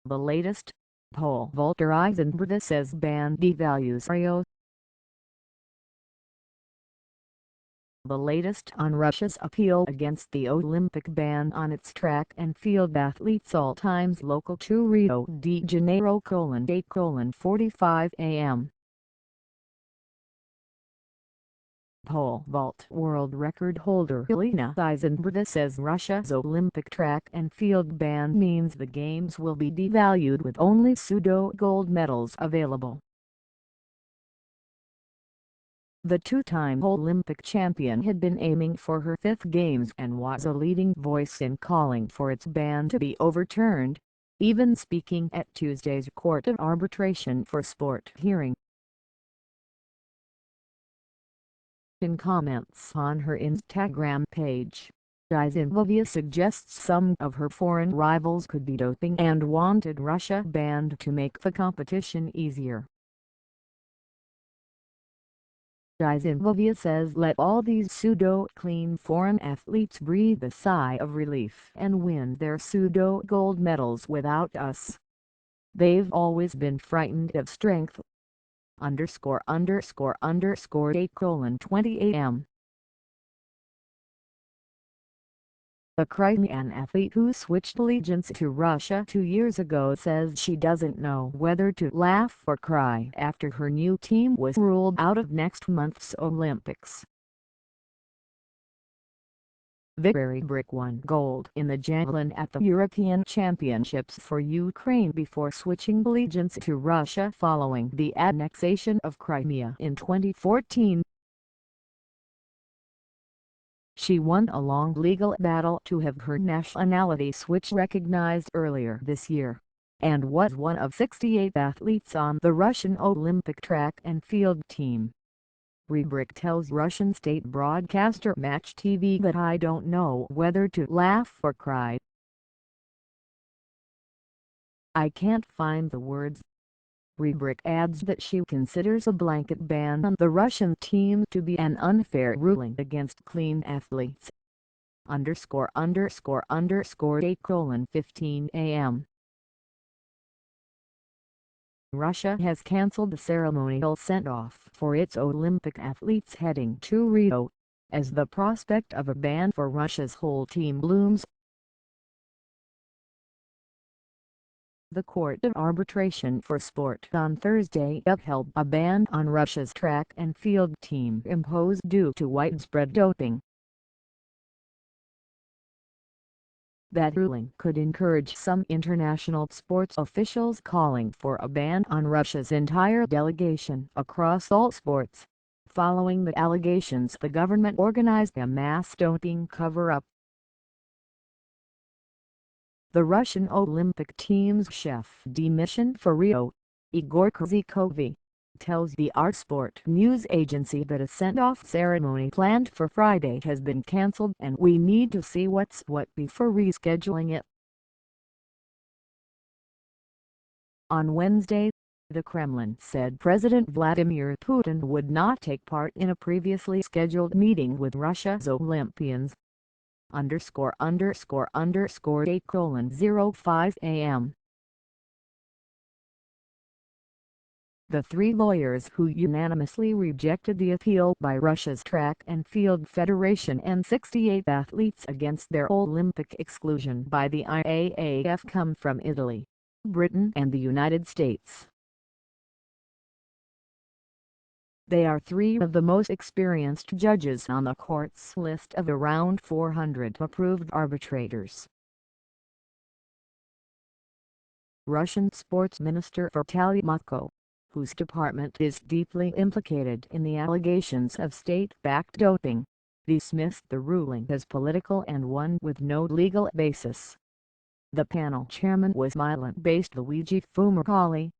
The latest pole vaulter Isinbayeva says ban devalues Rio. The latest on Russia's appeal against the Olympic ban on its track and field athletes all times local to Rio de Janeiro: 8:45 a.m. Pole vault world record holder Isinbayeva says Russia's Olympic track and field ban means the games will be devalued with only pseudo gold medals available. The two-time Olympic champion had been aiming for her fifth games and was a leading voice in calling for its ban to be overturned, even speaking at Tuesday's Court of Arbitration for Sport hearing. In comments on her Instagram page, Isinbayeva suggests some of her foreign rivals could be doping and wanted Russia banned to make the competition easier. Isinbayeva says let all these pseudo-clean foreign athletes breathe a sigh of relief and win their pseudo-gold medals without us. They've always been frightened of strength. _____8:20 a.m. A Crimean athlete who switched allegiance to Russia 2 years ago says she doesn't know whether to laugh or cry after her new team was ruled out of next month's Olympics. Rybak won gold in the javelin at the European Championships for Ukraine before switching allegiance to Russia following the annexation of Crimea in 2014. She won a long legal battle to have her nationality switch recognized earlier this year, and was one of 68 athletes on the Russian Olympic track and field team. Rybak tells Russian state broadcaster Match TV that I don't know whether to laugh or cry. I can't find the words. Rybak adds that she considers a blanket ban on the Russian team to be an unfair ruling against clean athletes. _____8:15 a.m. Russia has cancelled the ceremonial send-off for its Olympic athletes heading to Rio, as the prospect of a ban for Russia's whole team looms. The Court of Arbitration for Sport on Thursday upheld a ban on Russia's track and field team imposed due to widespread doping. That ruling could encourage some international sports officials calling for a ban on Russia's entire delegation across all sports, following the allegations the government organized a mass doping cover-up. The Russian Olympic team's chef de mission for Rio, Igor Kozhikov, tells the Sport news agency that a send-off ceremony planned for Friday has been cancelled and we need to see what's what before rescheduling it. On Wednesday, the Kremlin said President Vladimir Putin would not take part in a previously scheduled meeting with Russia's Olympians. _____8:05 a.m. The three lawyers who unanimously rejected the appeal by Russia's Track and Field Federation and 68 athletes against their Olympic exclusion by the IAAF come from Italy, Britain and the United States. They are three of the most experienced judges on the court's list of around 400 approved arbitrators. Russian Sports Minister Vitaly Klitschko, whose department is deeply implicated in the allegations of state-backed doping, dismissed the ruling as political and one with no legal basis. The panel chairman was Milan-based Luigi Fumagalli.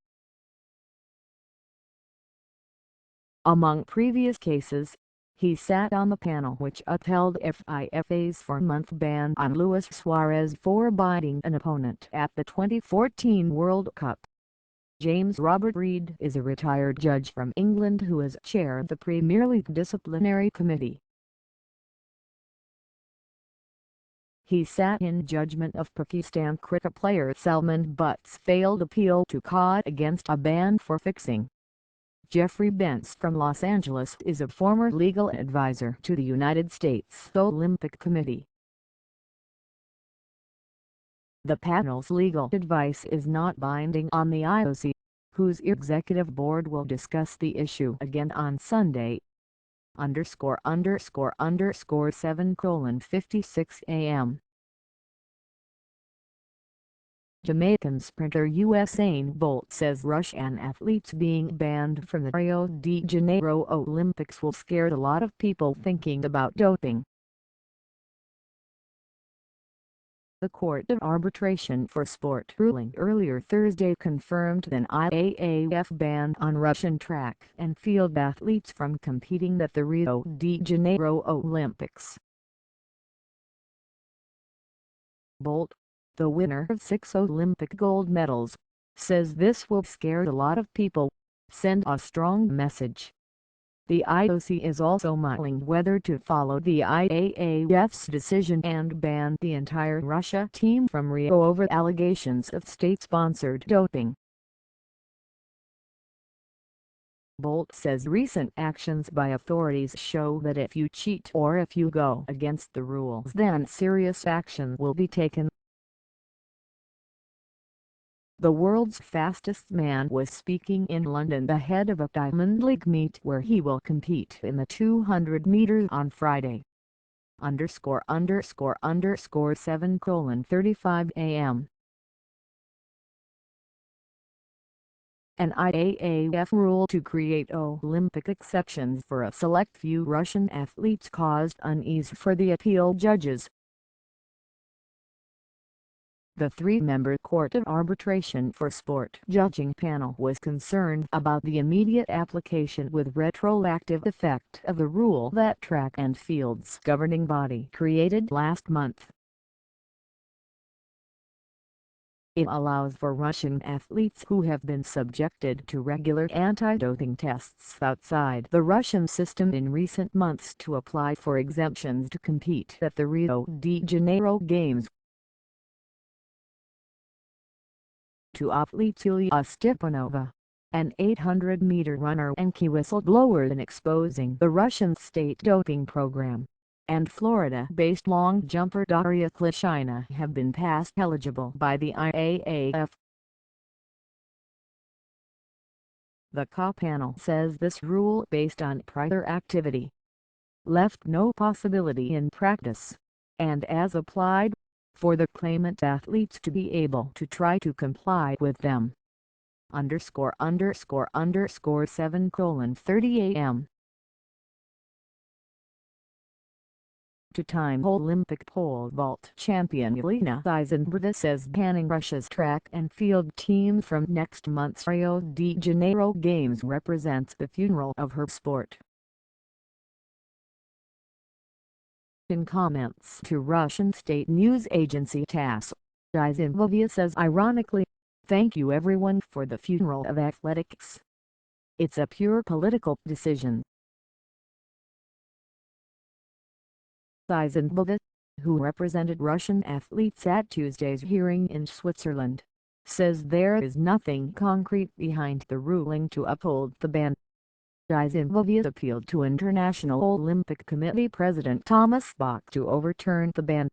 Among previous cases, he sat on the panel which upheld FIFA's 4-month ban on Luis Suarez for biting an opponent at the 2014 World Cup. James Robert Reed is a retired judge from England who has chaired the Premier League Disciplinary Committee. He sat in judgment of Pakistan cricket player Salman Butt's failed appeal to COD against a ban for fixing. Jeffrey Bentz from Los Angeles is a former legal advisor to the United States Olympic Committee. The panel's legal advice is not binding on the IOC, whose executive board will discuss the issue again on Sunday. ___7:56 a.m. Jamaican sprinter Usain Bolt says Russian athletes being banned from the Rio de Janeiro Olympics will scare a lot of people thinking about doping. The Court of Arbitration for Sport ruling earlier Thursday confirmed an IAAF ban on Russian track and field athletes from competing at the Rio de Janeiro Olympics. Bolt, the winner of 6 Olympic gold medals, says this will scare a lot of people, send a strong message. The IOC is also mulling whether to follow the IAAF's decision and ban the entire Russia team from Rio over allegations of state-sponsored doping. Bolt says recent actions by authorities show that if you cheat or if you go against the rules, then serious action will be taken. The world's fastest man was speaking in London ahead of a Diamond League meet where he will compete in the 200 meters on Friday. ___7:35 a.m. An IAAF rule to create Olympic exceptions for a select few Russian athletes caused unease for the appeal judges. The 3-member Court of Arbitration for Sport judging panel was concerned about the immediate application with retroactive effect of the rule that track and field's governing body created last month. It allows for Russian athletes who have been subjected to regular anti-doping tests outside the Russian system in recent months to apply for exemptions to compete at the Rio de Janeiro Games. To athletes Yulia Stepanova, an 800-meter runner and key whistleblower in exposing the Russian state doping program, and Florida-based long jumper Daria Klishina have been passed eligible by the IAAF. The CA panel says this rule, based on prior activity, left no possibility in practice, and as applied, for the claimant athletes to be able to try to comply with them. ___7:30 a.m. Two-time Olympic pole vault champion Elena Isinbayeva says banning Russia's track and field team from next month's Rio de Janeiro Games represents the funeral of her sport. In comments to Russian state news agency TASS, Isinbayeva says ironically, "Thank you everyone for the funeral of athletics. It's a pure political decision." Isinbayeva, who represented Russian athletes at Tuesday's hearing in Switzerland, says there is nothing concrete behind the ruling to uphold the ban. Isinbayeva appealed to International Olympic Committee President Thomas Bach to overturn the ban.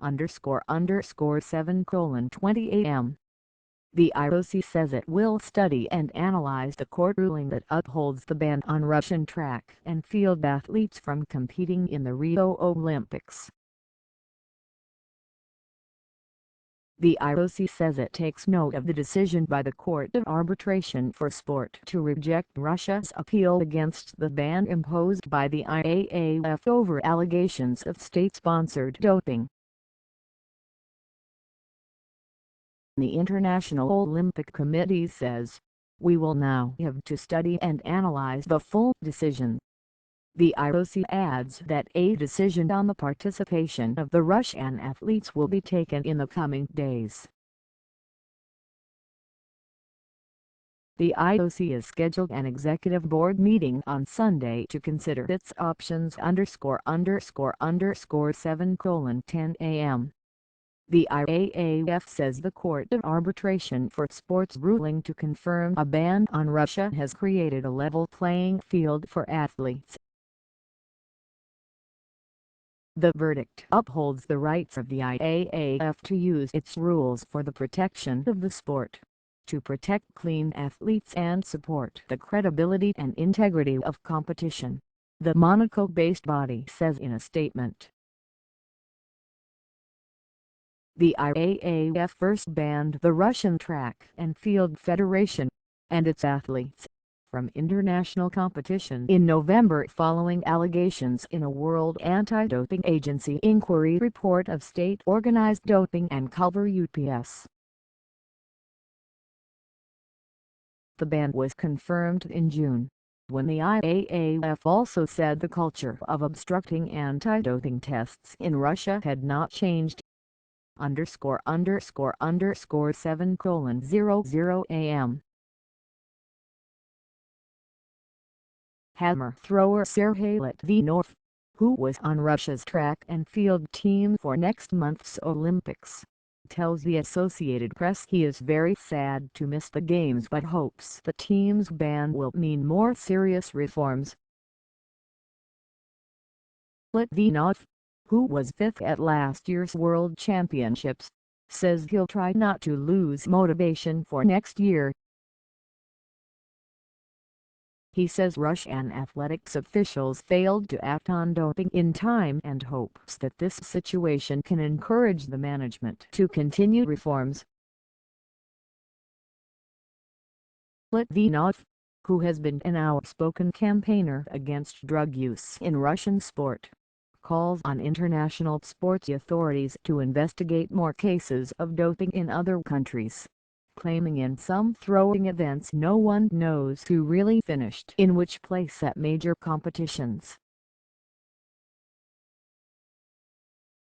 ___7:20 a.m. The IOC says it will study and analyze the court ruling that upholds the ban on Russian track and field athletes from competing in the Rio Olympics. The IOC says it takes note of the decision by the Court of Arbitration for Sport to reject Russia's appeal against the ban imposed by the IAAF over allegations of state-sponsored doping. The International Olympic Committee says, "We will now have to study and analyze the full decision." The IOC adds that a decision on the participation of the Russian athletes will be taken in the coming days. The IOC has scheduled an executive board meeting on Sunday to consider its options. 7:10 a.m. The IAAF says the Court of Arbitration for Sport's ruling to confirm a ban on Russia has created a level playing field for athletes. The verdict upholds the rights of the IAAF to use its rules for the protection of the sport, to protect clean athletes and support the credibility and integrity of competition, the Monaco-based body says in a statement. The IAAF first banned the Russian Track and Field Federation and its athletes from international competition in November following allegations in a World Anti-Doping Agency inquiry report of state-organized doping and culture UPS. The ban was confirmed in June, when the IAAF also said the culture of obstructing anti-doping tests in Russia had not changed. 7:00 a.m. Hammer thrower Sergei Litvinov, who was on Russia's track and field team for next month's Olympics, tells the Associated Press he is very sad to miss the games but hopes the team's ban will mean more serious reforms. Litvinov, who was fifth at last year's World Championships, says he'll try not to lose motivation for next year. He says Russian athletics officials failed to act on doping in time and hopes that this situation can encourage the management to continue reforms. Litvinov, who has been an outspoken campaigner against drug use in Russian sport, calls on international sports authorities to investigate more cases of doping in other countries, claiming in some throwing events no one knows who really finished in which place at major competitions.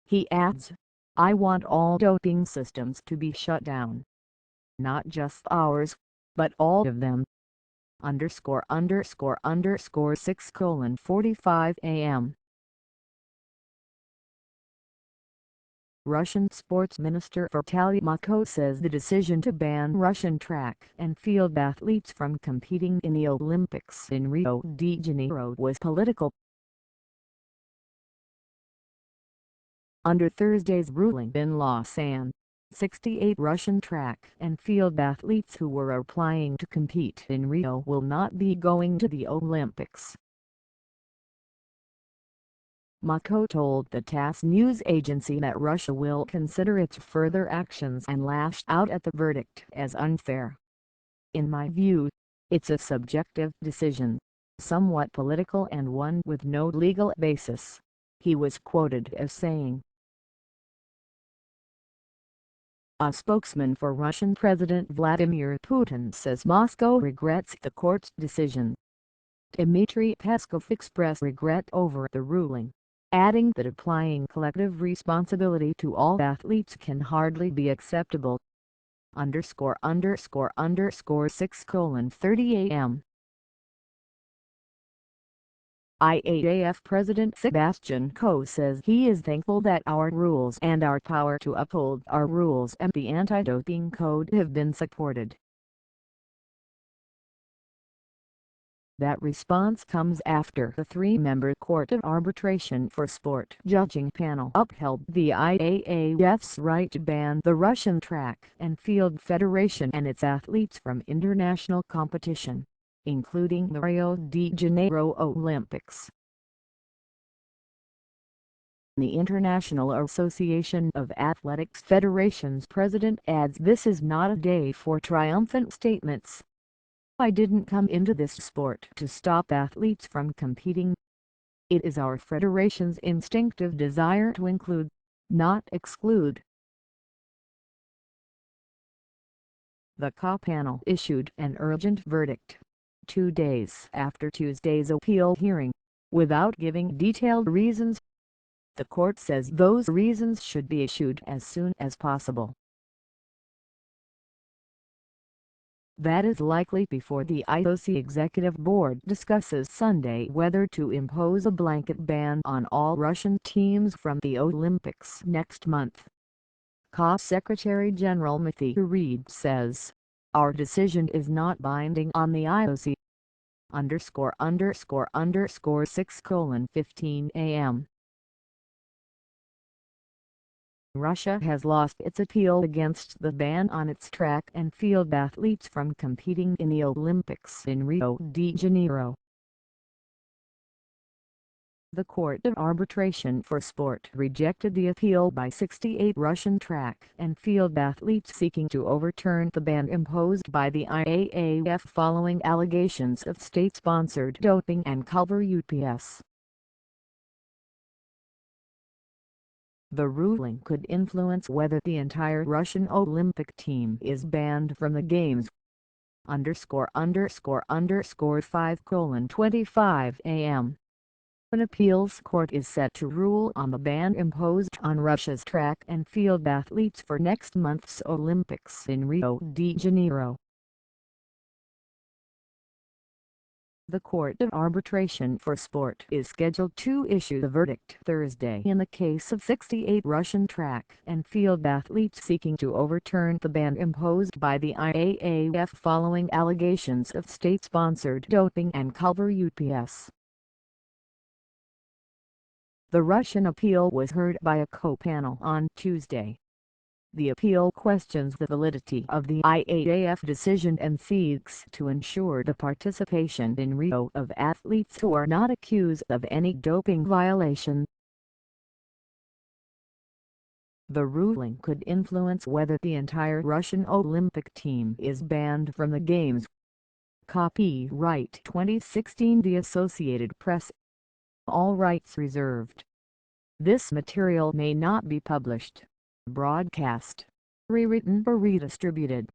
He adds, "I want all doping systems to be shut down. Not just ours, but all of them." 6:45 a.m. Russian Sports Minister Vitaly Klitschko says the decision to ban Russian track and field athletes from competing in the Olympics in Rio de Janeiro was political. Under Thursday's ruling in Lausanne, 68 Russian track and field athletes who were applying to compete in Rio will not be going to the Olympics. Moscow told the TASS news agency that Russia will consider its further actions and lashed out at the verdict as unfair. "In my view, it's a subjective decision, somewhat political and one with no legal basis," he was quoted as saying. A spokesman for Russian President Vladimir Putin says Moscow regrets the court's decision. Dmitry Peskov expressed regret over the ruling, adding that applying collective responsibility to all athletes can hardly be acceptable. 6:30 a.m. IAAF President Sebastian Coe says he is thankful that our rules and our power to uphold our rules and the anti-doping code have been supported. That response comes after the three-member Court of Arbitration for Sport judging panel upheld the IAAF's right to ban the Russian Track and Field Federation and its athletes from international competition, including the Rio de Janeiro Olympics. The International Association of Athletics Federations president adds this is not a day for triumphant statements. "I didn't come into this sport to stop athletes from competing. It is our federation's instinctive desire to include, not exclude." The CA panel issued an urgent verdict 2 days after Tuesday's appeal hearing, without giving detailed reasons. The court says those reasons should be issued as soon as possible. That is likely before the IOC Executive Board discusses Sunday whether to impose a blanket ban on all Russian teams from the Olympics next month. CA Secretary General Matthew Reed says, "Our decision is not binding on the IOC." 6:15 a.m. Russia has lost its appeal against the ban on its track and field athletes from competing in the Olympics in Rio de Janeiro. The Court of Arbitration for Sport rejected the appeal by 68 Russian track and field athletes seeking to overturn the ban imposed by the IAAF following allegations of state-sponsored doping and UPS. The ruling could influence whether the entire Russian Olympic team is banned from the Games. 5:25 a.m. An appeals court is set to rule on the ban imposed on Russia's track and field athletes for next month's Olympics in Rio de Janeiro. The Court of Arbitration for Sport is scheduled to issue the verdict Thursday in the case of 68 Russian track and field athletes seeking to overturn the ban imposed by the IAAF following allegations of state-sponsored doping and UPS. The Russian appeal was heard by a co-panel on Tuesday. The appeal questions the validity of the IAAF decision and seeks to ensure the participation in Rio of athletes who are not accused of any doping violation. The ruling could influence whether the entire Russian Olympic team is banned from the Games. Copyright 2016 The Associated Press. All rights reserved. This material may not be published, broadcast, rewritten or redistributed